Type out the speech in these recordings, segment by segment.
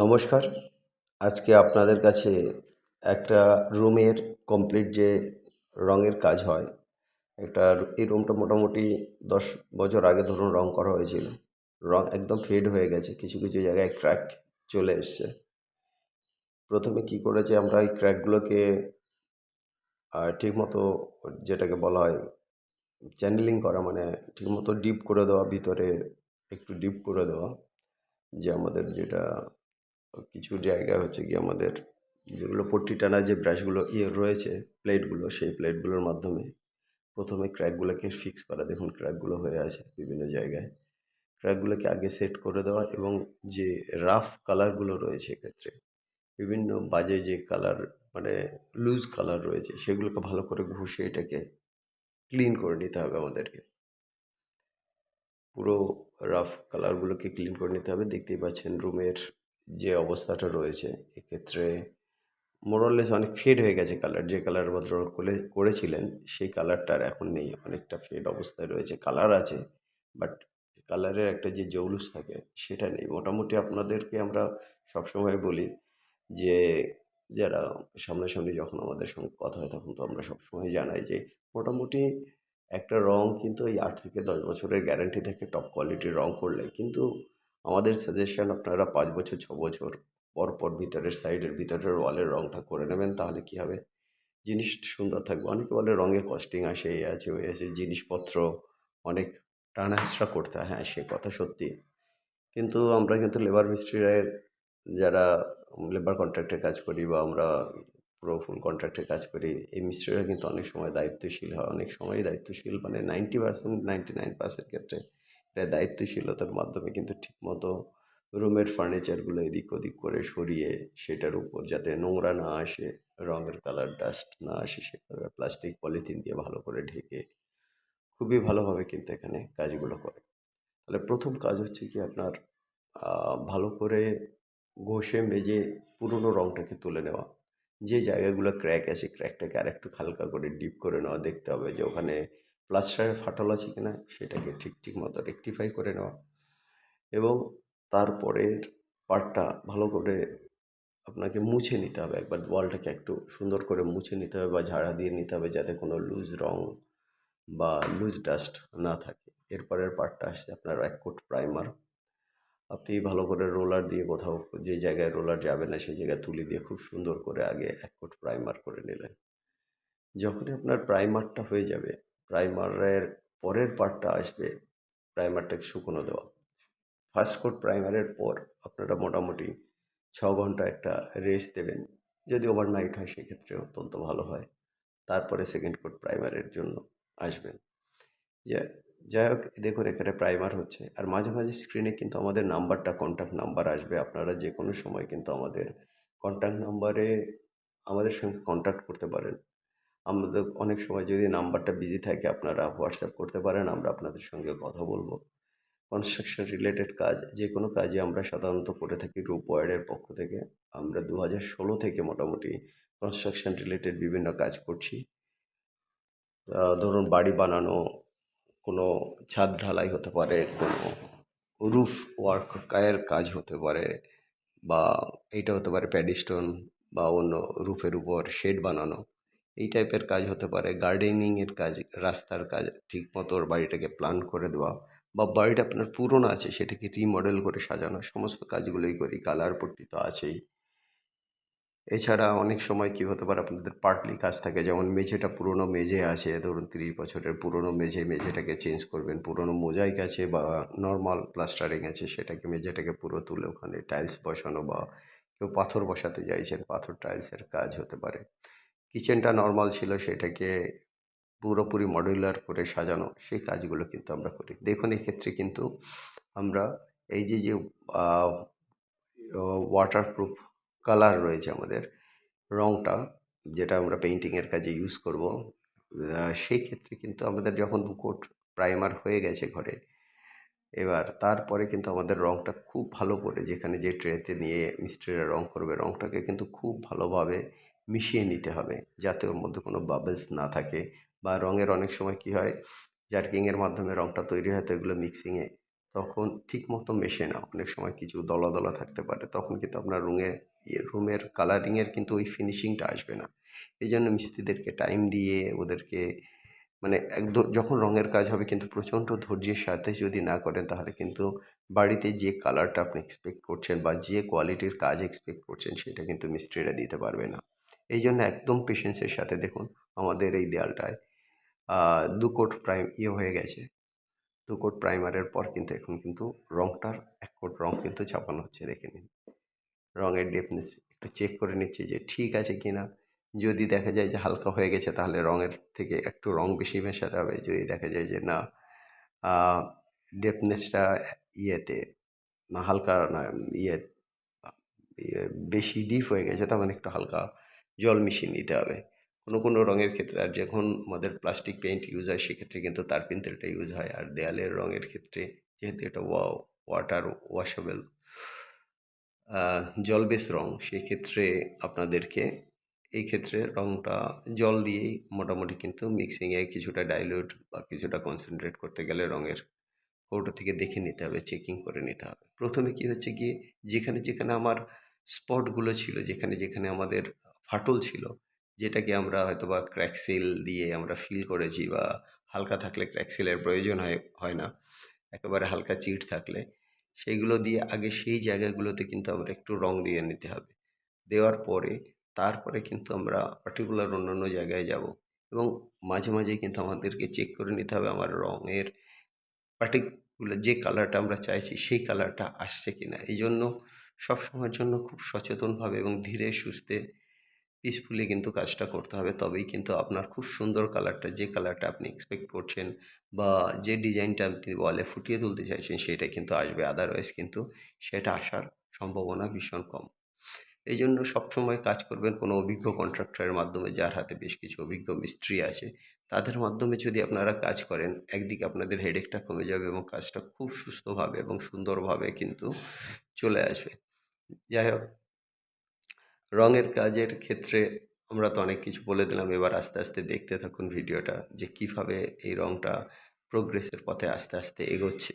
নমস্কার। আজকে আপনাদের কাছে একটা রুমের কমপ্লিট যে রঙের কাজ হয়, এই রুমটা মোটামুটি ১০ বছর আগে ধরুন রং করা হয়েছিল। রং একদম ফেড হয়ে গেছে। কিছু, কিছু জায়গায় ক্র্যাক চলে এসছে। প্রথমে কি করেছি আমরা এই ক্র্যাকগুলোকে ঠিকমতো যেটাকে বলা হয় চ্যানেলিং করা, মানে ঠিকমতো ডিপ করে দেওয়া, ভিতরে একটু ডিপ করে দেওয়া। যে আমাদের যেটা কিছু জায়গায় হচ্ছে গিয়ে আমাদের যেগুলো পট্টি টানার যে ব্রাশগুলো রয়েছে, প্লেটগুলো, সেই প্লেটগুলোর মাধ্যমে প্রথমে ক্র্যাকগুলোকে ফিক্স করা। দেখুন ক্র্যাকগুলো হয়ে আছে বিভিন্ন জায়গায়। ক্র্যাকগুলোকে আগে সেট করে দেওয়া এবং যে রাফ কালারগুলো রয়েছে এক্ষেত্রে বিভিন্ন বাজে যে কালার, মানে লুজ কালার রয়েছে, সেগুলোকে ভালো করে ঘষে এটাকে ক্লিন করে নিতে হবে আমাদেরকে। পুরো রাফ কালারগুলোকে ক্লিন করে নিতে হবে। দেখতেই পাচ্ছেন রুমের যে অবস্থাটা রয়েছে, এক্ষেত্রে মোরলেস অনেক ফেড হয়ে গেছে কালার। যে কালার ভদ্রলোক করেছিলেন সেই কালারটা আর এখন নেই, অনেকটা ফেড অবস্থায় রয়েছে। কালার আছে, বাট কালারের একটা যে জৌলুস থাকে সেটা নেই। মোটামুটি আপনাদেরকে আমরা সবসময় বলি যে যারা সামনাসামনি যখন আমাদের সঙ্গে কথা হয়, তখন তো আমরা সবসময় জানাই যে মোটামুটি একটা রং কিন্তু এই 8 থেকে 10 বছরের গ্যারান্টি থাকে টপ কোয়ালিটির রং করলে। কিন্তু আমাদের সাজেশন আপনারা 5 বছর 6 বছর পর পর ভিতরের সাইডের ভিতরের ওয়ালের রংটা করে নেবেন। তাহলে কি হবে, জিনিসটা সুন্দর থাকবে। অনেকে বলে রঙে কস্টিং আসে, এই আছে ওই আছে, জিনিসপত্র অনেক টানা হেঁচড়া করতে হয়। হ্যাঁ, সে কথা সত্যি। কিন্তু আমরা কিন্তু লেবার মিস্ত্রিরা, যারা লেবার কন্ট্রাক্টে কাজ করি বা আমরা পুরো ফুল কন্ট্রাক্টে কাজ করি, এই মিস্ত্রিরা কিন্তু অনেক সময় দায়িত্বশীল হয়। অনেক সময়ই দায়িত্বশীল, মানে 90% 99% ক্ষেত্রে এটা দায়িত্বশীলতার মাধ্যমে কিন্তু ঠিকমতো রুমের ফার্নিচারগুলো এদিক ওদিক করে সরিয়ে সেটার উপর যাতে নোংরা না আসে, রঙের কালার ডাস্ট না আসে, সেভাবে প্লাস্টিক পলিথিন দিয়ে ভালো করে ঢেকে খুবই ভালোভাবে কিন্তু এখানে কাজগুলো করে। তাহলে প্রথম কাজ হচ্ছে কি আপনার ভালো করে ঘষে মেজে পুরনো রঙটাকে তুলে নেওয়া। যে জায়গাগুলো ক্র্যাক আছে, ক্র্যাকটাকে আরেকটু হালকা করে ডিপ করে নেওয়া। দেখতে হবে যে ওখানে প্লাস্টারের ফাটল আছে কিনা, সেটাকে ঠিক মতো রেকটিফাই করে নেওয়া। এবং তারপরের পার্টটা ভালো করে আপনাকে মুছে নিতে হবে। একবার ওয়ালটাকে একটু সুন্দর করে মুছে নিতে হবে বা ঝাড়া দিয়ে নিতে হবে, যাতে কোনো লুজ রং বা লুজ ডাস্ট না থাকে। এরপরের পার্টটা আসছে আপনার 1 কোট প্রাইমার। আপনি ভালো করে রোলার দিয়ে কোথাও যে জায়গায় রোলার যাবে না সেই জায়গায় তুলি দিয়ে খুব সুন্দর করে আগে 1 কোট প্রাইমার করে নিলেন। যখনই আপনার প্রাইমারটা হয়ে যাবে, প্রাইমারের পরের পার্টটা আসবে প্রাইমারটাকে শুকনো দেওয়া। 1st কোট প্রাইমারের পর আপনারা মোটামুটি 6 ঘন্টা একটা রেস্ট দেবেন। যদি ওভারনাইট হয় সেক্ষেত্রে অত্যন্ত ভালো হয়। তারপরে 2nd কোট প্রাইমারের জন্য আসবেন। যা যাই হোক, দেখুন এখানে প্রাইমার হচ্ছে আর মাঝে মাঝে স্ক্রিনে কিন্তু আমাদের নাম্বারটা, কন্ট্যাক্ট নাম্বার আসবে। আপনারা যে কোনো সময় কিন্তু আমাদের কন্ট্যাক্ট নাম্বারে আমাদের সঙ্গে কন্ট্যাক্ট করতে পারেন। আমাদের অনেক সময় যদি নাম্বারটা বিজি থাকে, আপনারা হোয়াটসঅ্যাপ করতে পারেন, আমরা আপনাদের সঙ্গে কথা বলবো। কনস্ট্রাকশন রিলেটেড কাজ, যে কোনো কাজে আমরা সাধারণত করে থাকি রূপ ওয়ার্ডের পক্ষ থেকে। আমরা 2016 থেকে মোটামুটি কনস্ট্রাকশন রিলেটেড বিভিন্ন কাজ করছি। ধরুন বাড়ি বানানো, কোনো ছাদ ঢালাই হতে পারে, কোনো রুফ ওয়ার্ক এর কাজ হতে পারে, বা এইটা হতে পারে প্যাডিস্টোন বা অন্য রুফের উপর শেড বানানো, এই টাইপের কাজ হতে পারে। গার্ডেনিংয়ের কাজ, রাস্তার কাজ, ঠিকমতো ওর বাড়িটাকে প্ল্যান করে দেওয়া, বা বাড়িটা আপনার পুরনো আছে সেটাকে রিমডেল করে সাজানো, সমস্ত কাজগুলোই করি। কালার পট্টি তো আছেই। এছাড়া অনেক সময় কী হতে পারে, আপনাদের পার্টলি কাজ থাকে, যেমন মেঝেটা পুরনো মেঝে আছে, ধরুন 30 বছরের পুরনো মেঝেটাকে চেঞ্জ করবেন। পুরনো মোজাইক আছে বা নর্মাল প্লাস্টারিং আছে, সেটাকে মেঝেটাকে পুরো তুলে ওখানে টাইলস বসানো, বা কেউ পাথর বসাতে চাইছেন, পাথর টাইলসের কাজ হতে পারে। কিচেনটা নর্মাল ছিল, সেটাকে পুরোপুরি মডুলার করে সাজানো, সেই কাজগুলো কিন্তু আমরা করি। দেখুন এক্ষেত্রে কিন্তু আমরা এই যে ওয়াটারপ্রুফ কালার রয়েছে আমাদের, রঙটা যেটা আমরা পেইন্টিংয়ের কাজে ইউজ করব, সেই ক্ষেত্রে কিন্তু আমাদের যখন 2 কোট প্রাইমার হয়ে গেছে ঘরে, এবার তারপরে কিন্তু আমাদের রঙটা খুব ভালো করে, যেখানে যে ট্রেতে নিয়ে মিস্ত্রিরা রঙ করবে, রঙটাকে কিন্তু খুব ভালোভাবে মিশিয়ে নিতে হবে, যাতে ওর মধ্যে কোনো বাবলস না থাকে। বা রঙের অনেক সময় কী হয়, জার্কিংয়ের মাধ্যমে রঙটা তৈরি হয়, তো এগুলো মিক্সিংয়ে তখন ঠিকমতো মেশে না। অনেক সময় কিছু দলা, দলা থাকতে পারে। তখন কিন্তু আপনার রুমের কালারিংয়ের কিন্তু ওই ফিনিশিংটা আসবে না। এইজন্য মিস্ত্রিদেরকে টাইম দিয়ে ওদেরকে মানে যখন রঙের কাজ হবে কিন্তু প্রচণ্ড ধৈর্যের সাথে যদি না করেন তাহলে কিন্তু বাড়িতে যে কালারটা আপনি এক্সপেক্ট করছেন বা যে কোয়ালিটির কাজ এক্সপেক্ট করছেন সেটা কিন্তু মিস্ত্রিরা দিতে পারবে না। এই জন্য একদম পেশেন্সের সাথে দেখুন আমাদের এই দেয়ালটায় ২ কোট হয়ে গেছে। ২ কোট প্রাইমারের পর কিন্তু এখন কিন্তু রঙটার ১ কোট রঙ কিন্তু চাপানো হচ্ছে, দেখে নিন। রঙের ডেপথনেস একটু চেক করে নিচ্ছি যে ঠিক আছে কি না। যদি দেখা যায় যে হালকা হয়ে গেছে তাহলে রঙের থেকে একটু রঙ বেশি মেশাতে হবে। যদি দেখা যায় যে না ডেপথনেসটা ইয়েতে না হালকা না ইয়ে আ ইয়ে বেশি ডিপ হয়ে গেছে তখন একটু হালকা জল মিশিয়ে নিতে হবে। কোনো রঙের ক্ষেত্রে আর যখন আমাদের প্লাস্টিক পেইন্ট ইউজ হয় সেক্ষেত্রে কিন্তু তারপিন তেলটা ইউজ হয়। আর দেয়ালের রঙের ক্ষেত্রে যেহেতু এটা ওয়াটার ওয়াশেবল জল বেস রঙ, সেক্ষেত্রে আপনাদেরকে এই ক্ষেত্রে রঙটা জল দিয়েই মোটামুটি কিন্তু মিক্সিংয়ে কিছুটা ডাইলিউট বা কিছুটা কনসেনট্রেট করতে গেলে রঙের কৌটো থেকে দেখে নিতে হবে, চেকিং করে নিতে হবে। প্রথমে কি হচ্ছে গিয়ে যেখানে আমার স্পটগুলো ছিল, যেখানে আমাদের ফাটল ছিল, যেটাকে আমরা হয়তোবা ক্র্যাকসিল দিয়ে আমরা ফিল করেছি বা হালকা থাকলে ক্র্যাকসিলের প্রয়োজন হয় না। একেবারে হালকা চিট থাকলে সেইগুলো দিয়ে আগে সেই জায়গাগুলোতে কিন্তু আমরা একটু রং দিয়ে নিতে হবে। দেওয়ার পরে তারপরে কিন্তু আমরা পার্টিকুলার অন্যান্য জায়গায় যাব এবং মাঝে, মাঝে কিন্তু আমাদেরকে চেক করে নিতে হবে আমার রঙের পার্টিকুলার যে কালারটা আমরা চাইছি সেই কালারটা আসছে কিনা। এইজন্য সবসময়ের জন্য খুব সচেতনভাবে এবং ধীরে সুস্থে পিসফুলি কিন্তু কাজটা করতে হবে। তবেই কিন্তু আপনার খুব সুন্দর কালারটা যে কালারটা আপনি এক্সপেক্ট করছেন বা যে ডিজাইনটা আপনি ওয়ালে ফুটিয়ে তুলতে চাইছেন সেটা কিন্তু আসবে। আদারওয়াইজ কিন্তু সেটা আসার সম্ভাবনা ভীষণ কম। এইজন্য সবসময় কাজ করবেন কোনো অভিজ্ঞ কন্ট্রাক্টরের মাধ্যমে, যার হাতে বেশ কিছু অভিজ্ঞ মিস্ত্রি আছে। তাদের মাধ্যমে যদি আপনারা কাজ করেন, একদিকে আপনাদের হেডেকটা কমে যাবে এবং কাজটা খুব সুস্থভাবে এবং সুন্দরভাবে কিন্তু চলে আসবে। যাই হোক, রঙের কাজের ক্ষেত্রে আমরা তো অনেক কিছু বলে দিলাম। এবার আস্তে, আস্তে দেখতে থাকুন ভিডিওটা যে কীভাবে এই রঙটা প্রোগ্রেসের পথে আস্তে, আস্তে এগোচ্ছে।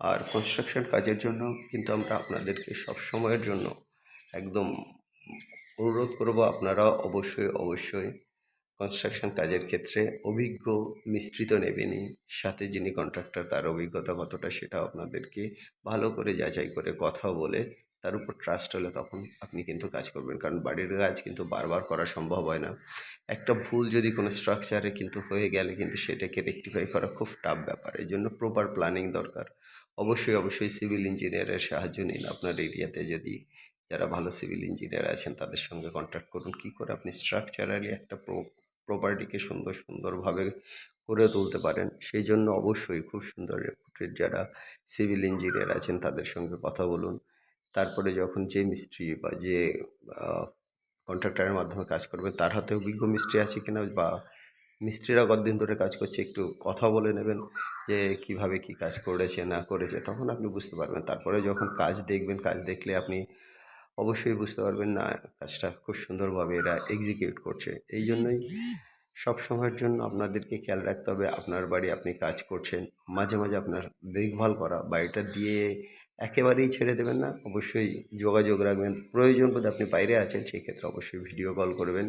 আর কনস্ট্রাকশন কাজের জন্য কিন্তু আমরা আপনাদেরকে সবসময়ের জন্য একদম অনুরোধ করব, আপনারা অবশ্যই কনস্ট্রাকশন কাজের ক্ষেত্রে অভিজ্ঞ মিস্ত্রি তো নেবেনই, সাথে যিনি কন্ট্রাক্টর তার অভিজ্ঞতা কতটা সেটাও আপনাদেরকে ভালো করে যাচাই করে কথা বলে তার উপর ট্রাস্ট হলে তখন আপনি কিন্তু কাজ করবেন। কারণ বাড়ির কাজ কিন্তু বারবার করা সম্ভব হয় না। একটা ভুল যদি কোনো স্ট্রাকচারে কিন্তু হয়ে গেলে কিন্তু সেটাকে রেকটিফাই করা খুব টাফ ব্যাপার। এজন্য প্রপার প্ল্যানিং দরকার। অবশ্যই সিভিল ইঞ্জিনিয়ারের সাহায্য নিন। আপনার এরিয়াতে যদি যারা ভালো সিভিল ইঞ্জিনিয়ার আছেন তাদের সঙ্গে কন্ট্যাক্ট করুন। কী করে আপনি স্ট্রাকচারালি একটা প্রপার্টিকে সুন্দরভাবে করে তুলতে পারেন। সেই জন্য অবশ্যই খুব সুন্দর রেপুটেড যারা সিভিল ইঞ্জিনিয়ার আছেন তাদের সঙ্গে কথা বলুন। তারপরে যখন যে মিস্ত্রি বা যে কন্ট্রাক্টরের মাধ্যমে কাজ করবেন তার হাতে অভিজ্ঞ মিস্ত্রি আছে কিনা বা মিস্ত্রিরা কতদিন ধরে কাজ করছে একটু কথা বলে নেবেন যে কীভাবে কী কাজ করেছে না করেছে, তখন আপনি বুঝতে পারবেন। তারপরে যখন কাজ দেখবেন, কাজ দেখলে আপনি অবশ্যই বুঝতে পারবেন না কাজটা খুব সুন্দরভাবে এরা এক্সিকিউট করছে। এই জন্যই সবসময়ের জন্য আপনাদেরকে খেয়াল রাখতে হবে আপনার বাড়ি আপনি কাজ করছেন, মাঝে, মাঝে আপনার দেখভাল করা। বাড়িটা দিয়ে একেবারেই ছেড়ে দেবেন না। অবশ্যই যোগাযোগ রাখবেন। প্রয়োজন বোধে আপনি বাইরে আছেন সেই ক্ষেত্রে অবশ্যই ভিডিও কল করবেন।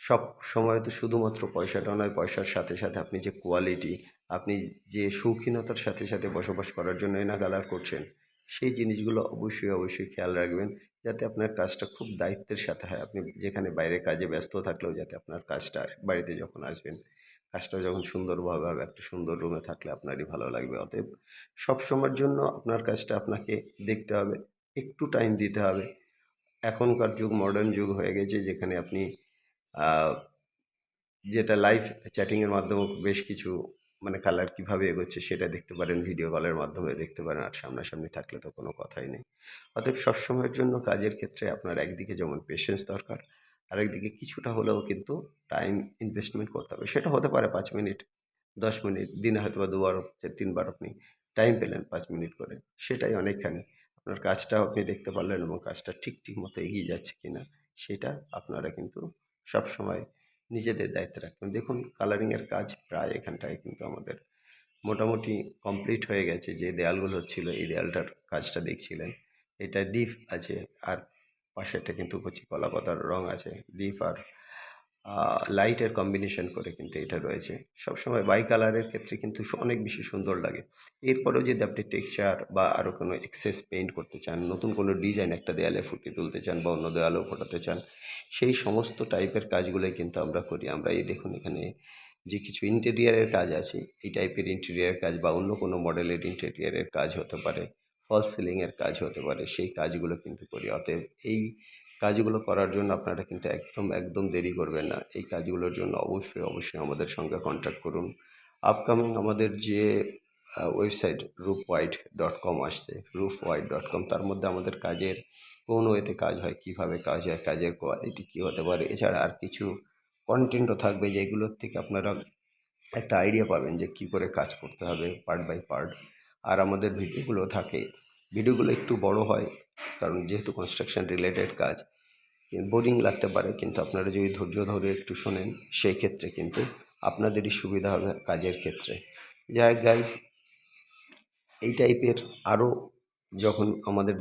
সব সময় তো শুধুমাত্র পয়সাটা নয়, পয়সার সাথে, সাথে আপনি যে কোয়ালিটি, আপনি যে শৌখিনতার সাথে বসবাস করার জন্য এনাগালার করছেন, সেই জিনিসগুলো অবশ্যই খেয়াল রাখবেন যাতে আপনার কাজটা খুব দায়িত্বের সাথে হয়। আপনি যেখানে বাইরে কাজে ব্যস্ত থাকলেও যাতে আপনার কাজটা বাড়িতে যখন আসবেন, কাজটা যখন সুন্দরভাবে হবে, একটা সুন্দর রুমে থাকলে আপনারই ভালো লাগবে। অতএব সবসময়ের জন্য আপনার কাজটা আপনাকে দেখতে হবে, একটু টাইম দিতে হবে। এখনকার যুগ মডার্ন যুগ হয়ে গেছে যেখানে আপনি আ যেটা লাইভ চ্যাটিংয়ের মাধ্যমেও বেশ কিছু মানে কালার কীভাবে এগোচ্ছে সেটা দেখতে পারেন, ভিডিও কলের মাধ্যমে দেখতে পারেন। আর সামনাসামনি থাকলে তো কোনো কথাই নেই। অতএব সবসময়ের জন্য কাজের ক্ষেত্রে আপনার একদিকে যেমন পেশেন্স দরকার, আরেকদিকে কিছুটা হলেও কিন্তু টাইম ইনভেস্টমেন্ট করতে হবে। সেটা হতে পারে ৫ মিনিট, ১০ মিনিট, দিনে হয়তোবা ২ বার, ৩ বার আপনি টাইম পেলেন ৫ মিনিট করে। সেটাই অনেকখানি। আপনার কাজটাও আপনি দেখতে পারলেন এবং কাজটা ঠিক মতো এগিয়ে যাচ্ছে কিনা সেটা আপনারা কিন্তু সবসময় নিজেদের দায়িত্বে রাখবেন। দেখুন কালারিংয়ের কাজ প্রায় এখানটায় কিন্তু আমাদের মোটামুটি কমপ্লিট হয়ে গেছে। যে দেয়ালগুলো ছিল এই দেয়ালটার কাজটা দেখছিলেন, এটা ডিপ আছে, আর পাশেরটা কিন্তু কচি কলা পাতার রং আছে। ডিপ আর লাইটের কম্বিনেশন করে কিন্তু এটা রয়েছে। সবসময় বাই কালারের ক্ষেত্রে কিন্তু অনেক বেশি সুন্দর লাগে। এরপরেও যদি আপনি টেক্সচার বা আরও কোনো এক্সেস পেইন্ট করতে চান, নতুন কোনো ডিজাইন একটা দেয়ালে ফুটিয়ে তুলতে চান বা অন্য দেয়ালেও ফোটাতে চান, সেই সমস্ত টাইপের কাজগুলোই কিন্তু আমরা করি। আমরা এই দেখুন এখানে যে কিছু ইন্টেরিয়ারের কাজ আছে, এই টাইপের ইন্টেরিয়ার কাজ বা অন্য কোনো মডেলের ইন্টেরিয়ারের কাজ হতে পারে, ফলস সিলিংয়ের কাজ হতে পারে, সেই কাজগুলো কিন্তু করি। অতএব এই কাজগুলো করার জন্য আপনারা কিন্তু একদম দেরি করবেন না। এই কাজগুলোর জন্য অবশ্যই আমাদের সঙ্গে কন্ট্যাক্ট করুন। আপকামিং আমাদের যে ওয়েবসাইট roofwhite.com আসছে, roofwhite.com, তার মধ্যে আমাদের কাজের কোন ওয়েতে কাজ হয়, কীভাবে কাজ হয়, কাজের কোয়ালিটি কী হতে পারে, এছাড়া আর কিছু কন্টেন্টও থাকবে যেগুলোর থেকে আপনারা একটা আইডিয়া পাবেন যে কী করে কাজ করতে হবে পার্ট বাই পার্ট। আর আমাদের ভিডিওগুলো থাকে, ভিডিওগুলো একটু বড় হয়, কারণ যেহেতু কনস্ট্রাকশন রিলেটেড কাজ, বোরিং লাগতে পারে, কিন্তু আপনারা যদি ধৈর্য ধরে একটু শোনেন সেই ক্ষেত্রে কিন্তু আপনাদেরই সুবিধা হবে কাজের ক্ষেত্রে। যাই হোক গাইজ, এই টাইপের আরও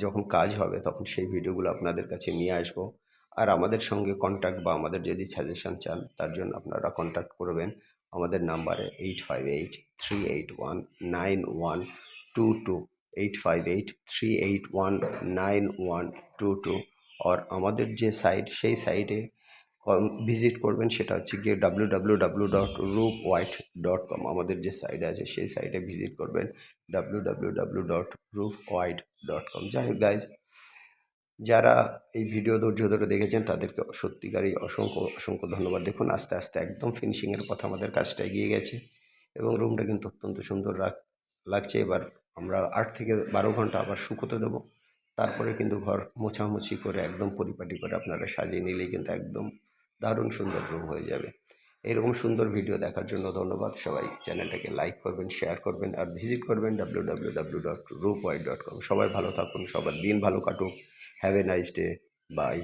যখন কাজ হবে তখন সেই ভিডিওগুলো আপনাদের কাছে নিয়ে আসবো। আর আমাদের সঙ্গে কন্ট্যাক্ট বা আমাদের যদি সাজেশান চান তার জন্য আপনারা কন্ট্যাক্ট করবেন আমাদের নাম্বারে 8583819122, 8583819122। আর আমাদের যে সাইট, সেই সাইটে ভিজিট করবেন, সেটা হচ্ছে গিয়ে www.roofwhite.com। আমাদের যে সাইট আছে সেই সাইটে ভিজিট করবেন www.roofwhite.com। যাই হোক গাইজ, যারা এই ভিডিও ধৈর্য ধরে দেখেছেন তাদেরকে সত্যিকারই অসংখ্য ধন্যবাদ। দেখুন আস্তে আস্তে একদম ফিনিশিংয়ের পথে আমাদের কাজটা এগিয়ে গেছে এবং রুমটা কিন্তু অত্যন্ত সুন্দর লাগছে। এবার আমরা 8 থেকে 12 ঘন্টা আবার শুকোতে দেবো, তারপরে কিন্তু ঘর মোছামুছি করে একদম পরিপাটি করে আপনারা সাজিয়ে নিলেই কিন্তু একদম দারুণ সুন্দর রুম হয়ে যাবে। এরকম সুন্দর ভিডিও দেখার জন্য ধন্যবাদ। সবাই চ্যানেলটাকে লাইক করবেন, শেয়ার করবেন আর ভিজিট করবেন www.roofwhite.com। সবাই ভালো থাকুন, সবার দিন ভালো কাটুক। Have a nice day, by.